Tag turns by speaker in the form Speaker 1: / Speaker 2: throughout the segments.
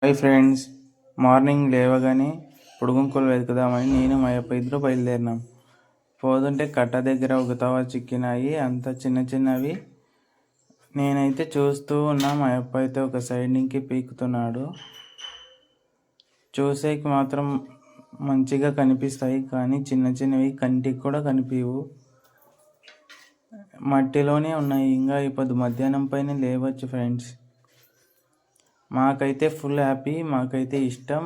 Speaker 1: Hi friends, morning లేవగానే పొడుగుంకులు వెతుకుదామని నేను మా అప్ప ఇద్దరు బయలుదేరినాం. పోతుంటే కట్ట దగ్గర ఒక తవ చిక్కినాయి, అంత చిన్న చిన్నవి. నేనైతే చూస్తూ ఉన్నా, మా అప్ప అయితే ఒక సైడ్ నుంచి పీకుతున్నాడు. చూసేకి మాత్రం మంచిగా కనిపిస్తాయి, కానీ చిన్న చిన్నవి కంటికి కూడా కనిపించవు. మట్టిలోనే ఉన్నాయి. ఇంకా ఇప్పుడు మధ్యాహ్నం పైన లేవచ్చు ఫ్రెండ్స్. మాకైతే ఫుల్ హ్యాపీ, మాకైతే ఇష్టం.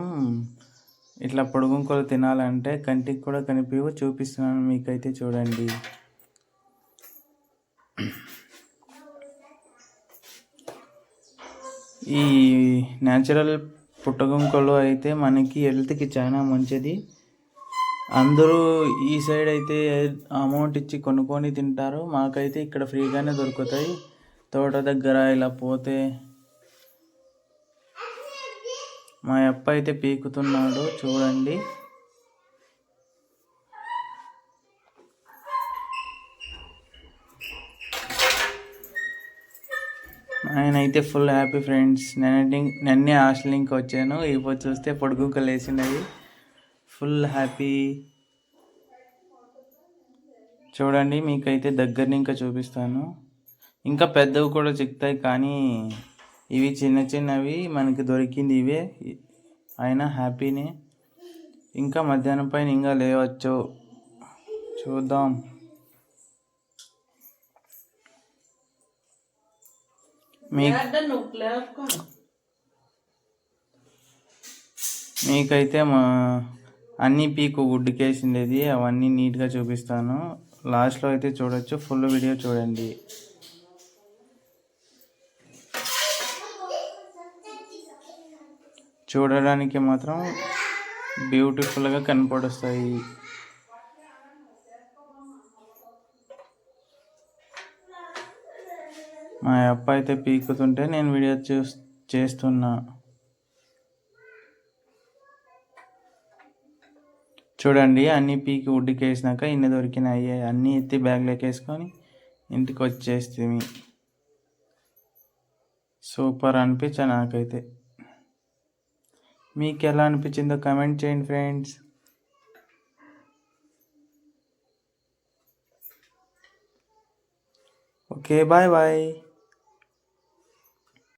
Speaker 1: ఇట్లా పొడుగుంకులు తినాలంటే కంటికి కూడా కనిపించవు. చూపిస్తున్నాను మీకైతే, చూడండి. ఈ న్యాచురల్ పుట్టగుంకలు అయితే మనకి హెల్త్కి చాలా మంచిది. అందరూ ఈ సైడ్ అయితే అమౌంట్ ఇచ్చి కొనుక్కొని తింటారు. మాకైతే ఇక్కడ ఫ్రీగానే దొరుకుతాయి. తోట దగ్గర ఇలా పోతే మా అప్ప అయితే పీకుతున్నాడు, చూడండి. నేనైతే ఫుల్ హ్యాపీ ఫ్రెండ్స్. నిన్నే హాస్టల్ ఇంకా వచ్చాను. ఇప్పుడు చూస్తే పొడుగుంకలు వేసినవి. Full happy. చూడండి, మీకైతే దగ్గర ఇంకా చూపిస్తాను. ఇంకా పెద్దవి కూడా చిక్కుతాయి, కానీ ఇవి చిన్న చిన్నవి మనకి దొరికింది ఇవే. అయినా హ్యాపీనే. ఇంకా మధ్యాహ్నం పైన ఇంకా లేవచ్చు, చూద్దాం. మీకైతే మా అన్ని పీకు గుడ్డుకేసిండేది అవన్నీ నీట్గా చూపిస్తాను. లాస్ట్లో అయితే చూడొచ్చు. ఫుల్ వీడియో చూడండి. చూడడానికి మాత్రం బ్యూటిఫుల్గా కనపడొస్తాయి. మా అప్ప అయితే పీకుతుంటే నేను వీడియో చేస్తున్నా. చూడండి, అన్నీ పీకి ఉడ్డుకి వేసినాక ఇన్ని దొరికినాయి. అన్నీ ఎత్తి బ్యాగ్లోకి వేసుకొని ఇంటికి వచ్చేస్తుంది. సూపర్ అనిపించా నాకైతే. మీకు ఎలా అనిపించిందో కమెంట్ చేయండి ఫ్రెండ్స్. Okay, bye bye.